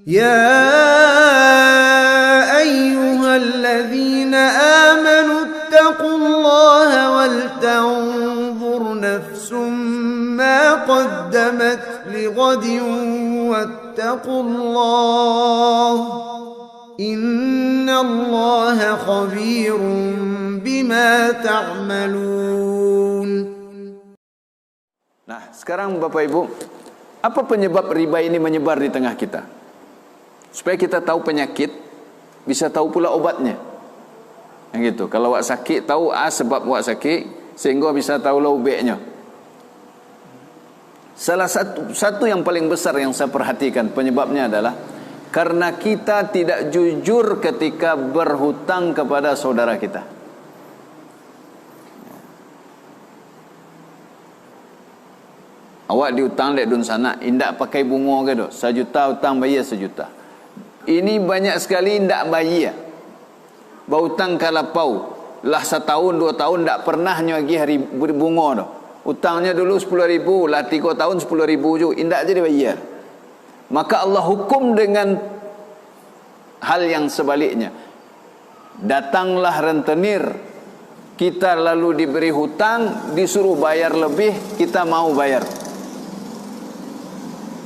يا أيها الذين آمنوا اتقوا الله ولتنظر نفس ما قدمت لغد واتقوا الله إن الله خبير بما تعملون. Nah, sekarang Bapak Ibu, apa penyebab riba ini menyebar di tengah kita? Supaya kita tahu penyakit, bisa tahu pula obatnya. Yang gitu. Kalau awak sakit, tahu sebab awak sakit, sehingga bisa tahu lah ubeknya. Salah satu yang paling besar yang saya perhatikan penyebabnya adalah karena kita tidak jujur ketika berhutang kepada saudara kita. Awak diutang dek dun sana, indak pakai bunga ke dok? 1 juta utang bayar 1 juta. Ini banyak sekali indak bayar. Berhutang kalapau lah 1 tahun 2 tahun ndak pernah lagi hari berbunga dok. Utangnya dulu 10.000, lah 3 tahun 10.000 juga, indak jadi bayar. Maka Allah hukum dengan hal yang sebaliknya. Datanglah rentenir, kita lalu diberi hutang, disuruh bayar lebih, kita mau bayar.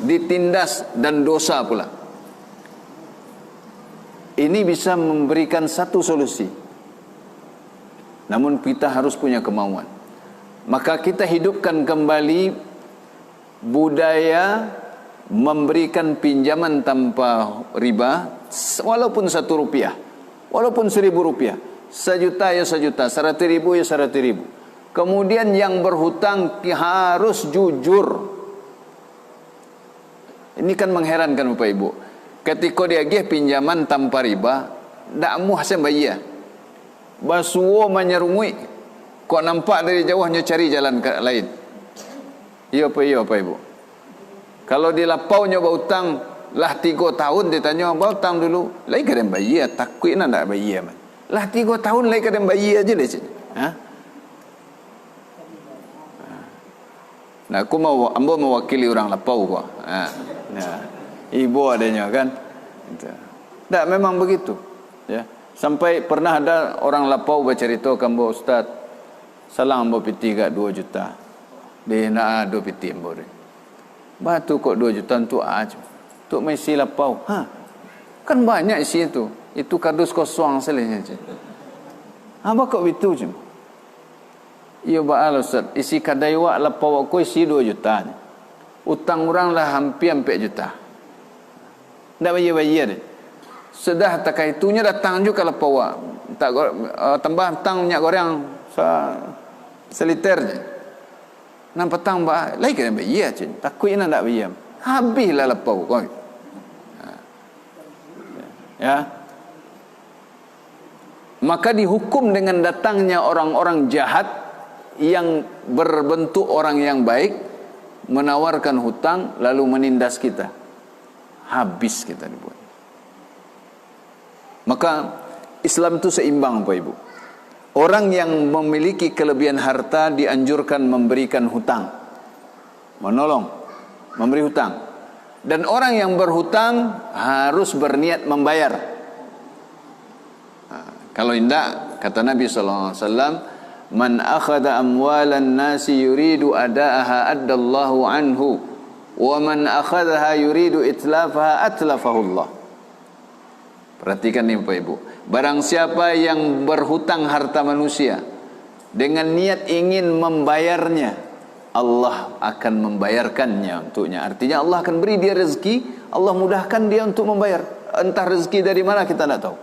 Ditindas dan dosa pula. Ini bisa memberikan satu solusi, namun kita harus punya kemauan. Maka kita hidupkan kembali budaya memberikan pinjaman tanpa riba, walaupun 1 rupiah, walaupun 1.000 rupiah, 1 juta ya 1 juta, 100.000 ya 100.000. Kemudian yang berhutang harus jujur. Ini kan mengherankan Bapak Ibu. Ketika dia agih pinjaman tanpa riba, tak muh hasil bayar. Basuo menyerumui. Kok nampak dari jauhnya cari jalan ke lain. Iya Bapak Ibu. Kalau di lapau nyoba utang lah 3 tahun, ditanya apa utang dulu, lai kadang bayar, takut nak tak bayar man. Lah 3 tahun lai kadang bayar aja deh. Ha? Nah, aku ambo mewakili orang lapau kok. Nah, ibu adanya kan. Tak, memang begitu. Ya. Sampai pernah ada orang lapau bercerita ke ambo, Ustaz, salang ambo piti kat 2 juta. Dia nak ada piti ambo ni. Batu kok 2 juta untuk aja. Untuk mesi lapau. Kan banyak isi itu. Itu kardus kosong selesai je. Apa kok itu je? Ya ba'al Ustaz, isi kadai wak lapau aku isi 2 juta. Utang orang lah hampir 4 juta. Tak bayar-bayar dia. Sudah tak itunya datang juga lapau wak. Tak tambah tang minyak goreng seliter je. Nampak petang bah, lagi kena bayar je. Takut nak tak bayar. Habislah lapau kau. Ya. Maka dihukum dengan datangnya orang-orang jahat yang berbentuk orang yang baik, menawarkan hutang lalu menindas kita. Habis kita dibuat. Maka Islam itu seimbang Bapak Ibu. Orang yang memiliki kelebihan harta dianjurkan memberikan hutang, menolong, memberi hutang. Dan orang yang berhutang harus berniat membayar. Kalau tidak, kata Nabi SAW, man akhadha amwalan nasi yuridu ada'aha addallahu anhu, wa man akhadhaha yuridu itlafaha atlafahu Allah. Perhatikan ini Bapak Ibu. Barang siapa yang berhutang harta manusia dengan niat ingin membayarnya, Allah akan membayarkannya untuknya. Artinya Allah akan beri dia rezeki, Allah mudahkan dia untuk membayar. Entah rezeki dari mana kita tidak tahu.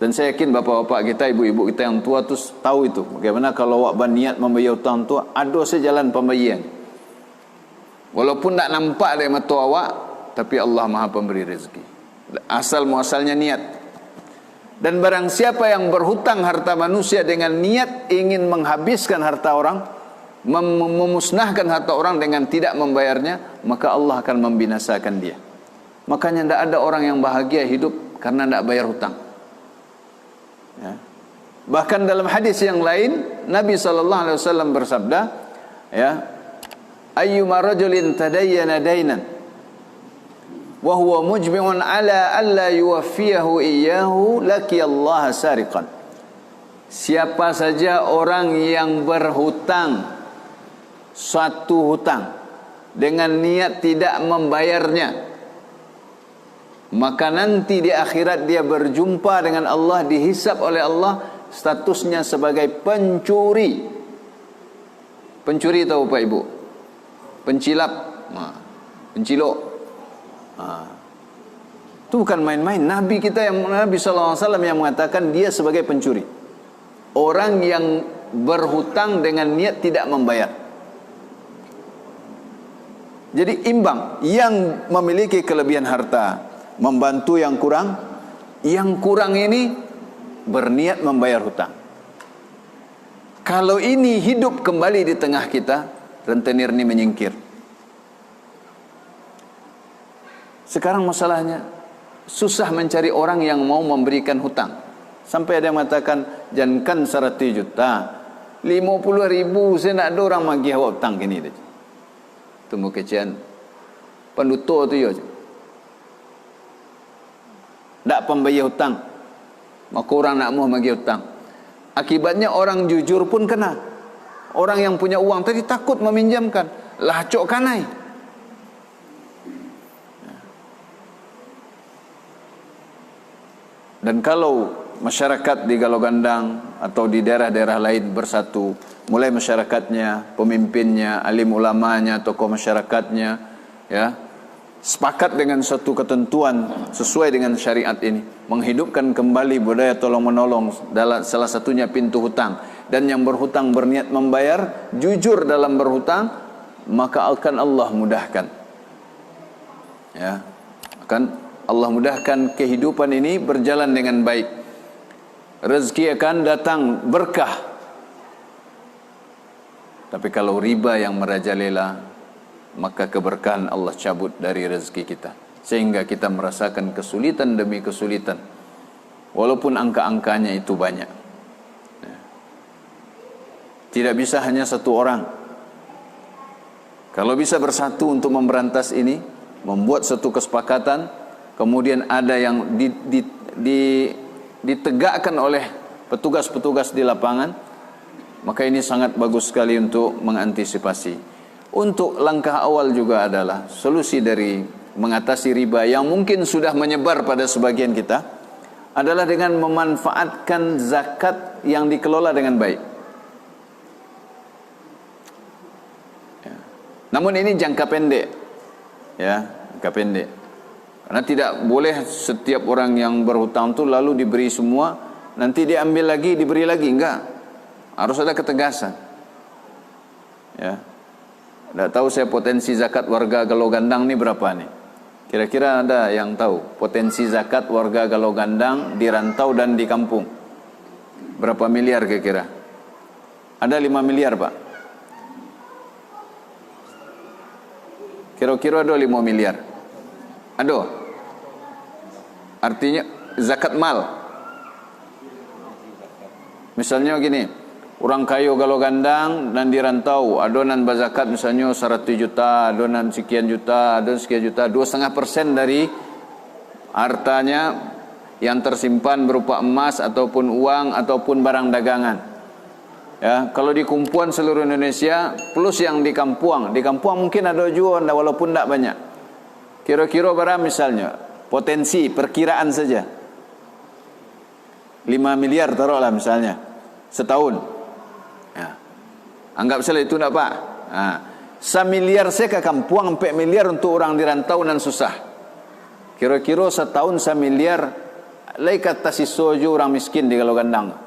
Dan saya yakin bapak-bapak kita, ibu-ibu kita yang tua tu tahu itu. Bagaimana kalau awak berniat membayar hutang tu, ada sejalan pembayaran. Walaupun tak nampak dari mata awak, tapi Allah Maha Pemberi rezeki. Asal muasalnya niat. Dan barang siapa yang berhutang harta manusia dengan niat ingin menghabiskan harta orang, memusnahkan harta orang dengan tidak membayarnya, maka Allah akan membinasakan dia. Makanya tidak ada orang yang bahagia hidup karena tidak bayar hutang. Ya. Bahkan dalam hadis yang lain Nabi SAW bersabda, ya, ayyuma rajulin tadayyana dainan wa huwa mujmi'un ala alla yuwaffiyahu iyyahu laqiyallaha sariqan. Siapa saja orang yang berhutang suatu hutang dengan niat tidak membayarnya, maka nanti di akhirat dia berjumpa dengan Allah, dihisab oleh Allah, statusnya sebagai pencuri. Pencuri tahu Pak Ibu? Pencilap, pencilok. Itu bukan main-main. Nabi SAW yang mengatakan dia sebagai pencuri. Orang yang berhutang dengan niat tidak membayar. Jadi imbang. Yang memiliki kelebihan harta membantu yang kurang. Yang kurang ini berniat membayar hutang. Kalau ini hidup kembali di tengah kita, rentenir ini menyingkir. Sekarang masalahnya susah mencari orang yang mau memberikan hutang. Sampai ada yang mengatakan, jangan 100 juta, 50.000 saya nak ada orang magih hutang kini. Temu kecian pendutur tu je. Tak pembayar hutang, maka orang nak mau bagi hutang. Akibatnya orang jujur pun kena. Orang yang punya uang tadi takut meminjamkan, lah cok kanai. Dan kalau masyarakat di Galogandang atau di daerah-daerah lain bersatu, mulai masyarakatnya, pemimpinnya, alim ulamanya, tokoh masyarakatnya, ya, sepakat dengan suatu ketentuan sesuai dengan syariat ini, menghidupkan kembali budaya tolong-menolong, dalam salah satunya pintu hutang, dan yang berhutang berniat membayar, jujur dalam berhutang, maka akan Allah mudahkan, ya, akan Allah mudahkan kehidupan ini berjalan dengan baik. Rezeki akan datang berkah. Tapi kalau riba yang merajalela, maka keberkahan Allah cabut dari rezeki kita, sehingga kita merasakan kesulitan demi kesulitan, walaupun angka-angkanya itu banyak. Tidak bisa hanya satu orang. Kalau bisa bersatu untuk memberantas ini, membuat satu kesepakatan, kemudian ada yang ditegakkan oleh petugas-petugas di lapangan, maka ini sangat bagus sekali untuk mengantisipasi. Untuk langkah awal juga adalah solusi dari mengatasi riba yang mungkin sudah menyebar pada sebagian kita, adalah dengan memanfaatkan zakat yang dikelola dengan baik. Ya. Namun ini jangka pendek, ya, jangka pendek. Karena tidak boleh setiap orang yang berhutang itu lalu diberi semua, nanti dia ambil lagi, diberi lagi. Enggak. Harus ada ketegasan. Ya. Tidak tahu saya potensi zakat warga Galogandang ini berapa nih? Kira-kira ada yang tahu potensi zakat warga Galogandang di rantau dan di kampung? Berapa miliar kira-kira? Ada 5 miliar Pak? Kira-kira ada 5 miliar. Ada. Artinya zakat mal. Misalnya gini, orang kaya Galogandang dan di rantau, adonan bazakat misalnya 100 juta, adonan sekian juta, adonan sekian juta, 2,5% dari hartanya yang tersimpan berupa emas ataupun uang ataupun barang dagangan. Ya, kalau di kumpulan seluruh Indonesia plus yang di kampung mungkin ada juga walaupun tidak banyak. Kira-kira berapa misalnya? Potensi perkiraan saja 5 miliar taruhlah misalnya setahun. Ya. Anggap saja itu enggak Pak. 1 miliar saya ke kampung, 4 miliar untuk orang di rantau dan susah. Kira-kira setahun 1 miliar lai kata sisojo orang miskin di Galogandang.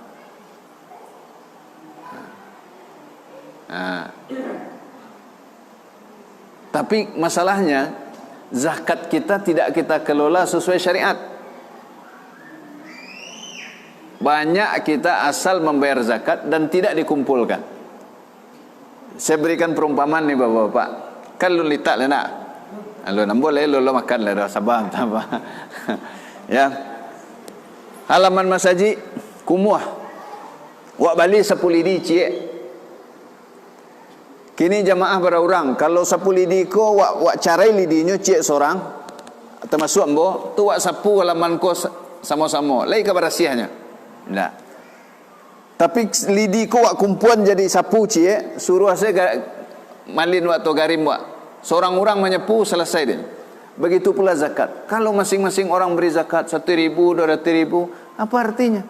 Tapi masalahnya zakat kita tidak kita kelola sesuai syariat. Banyak kita asal membayar zakat dan tidak dikumpulkan. Saya berikan perumpamaan nih Bapak-bapak. Kan lu litak lah nak. Lu nak boleh lu makan lah sabar apa. Ya. Halaman masaji kumuah. Wak bali 10 lidi cie. Kini jamaah berorang, kalau 10 lidi ko wak carai lidinya cie seorang, termasuk ambo tu wak sapu halaman ko sama-sama lai kabar rahsianya ndak. Tapi lidi ko wak kumpuan jadi sapu cie suruh saya malin wak atau garim wak seorang orang menyapu selesai dia. Begitu pula zakat. Kalau masing-masing orang beri zakat 1.000, 200.000, apa artinya?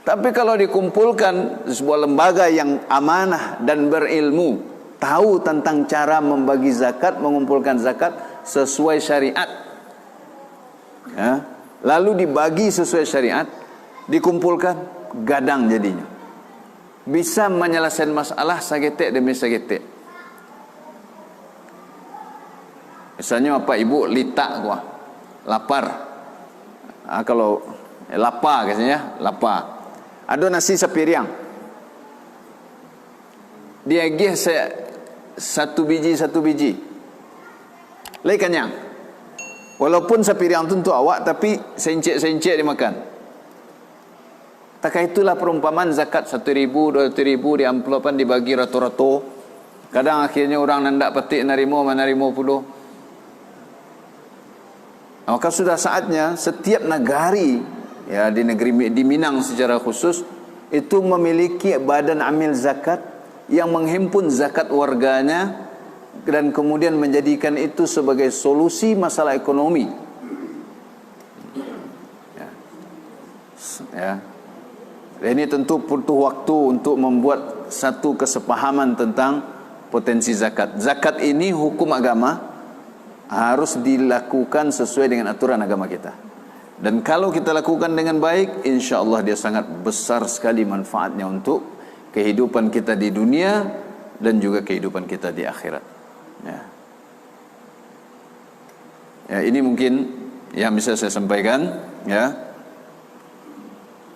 Tapi kalau dikumpulkan sebuah lembaga yang amanah dan berilmu, tahu tentang cara membagi zakat, mengumpulkan zakat sesuai syariat, ya, lalu dibagi sesuai syariat, dikumpulkan, gadang jadinya. Bisa menyelesaikan masalah sagetek demi sagetek. Misalnya apa ibu litak gua, lapar. Kalau lapar katanya, lapar. Ada nasi sepiriang. Dia gih saya satu biji. Lai kenyang. Walaupun sepiriang tu untuk awak, tapi sencik dimakan. Tak itulah perumpamaan zakat 1.000, 200.000 di amplopan dibagi rato-rato. Kadang akhirnya orang nandak petik narimo puluh. Maka sudah saatnya setiap negari, ya, di negeri di Minang secara khusus itu memiliki badan amil zakat yang menghimpun zakat warganya dan kemudian menjadikan itu sebagai solusi masalah ekonomi. Ya. Ini tentu butuh waktu untuk membuat satu kesepahaman tentang potensi zakat. Zakat ini hukum agama harus dilakukan sesuai dengan aturan agama kita. Dan kalau kita lakukan dengan baik, insya Allah dia sangat besar sekali manfaatnya untuk kehidupan kita di dunia dan juga kehidupan kita di akhirat. Ya. Ya, ini mungkin yang bisa saya sampaikan, ya,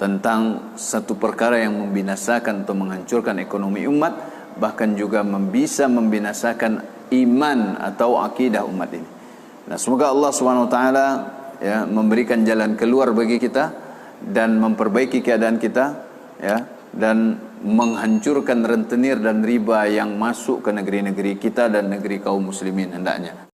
tentang satu perkara yang membinasakan atau menghancurkan ekonomi umat, bahkan juga bisa membinasakan iman atau akidah umat ini. Nah, semoga Allah SWT, ya, memberikan jalan keluar bagi kita dan memperbaiki keadaan kita, ya, dan menghancurkan rentenir dan riba yang masuk ke negeri-negeri kita dan negeri kaum muslimin hendaknya.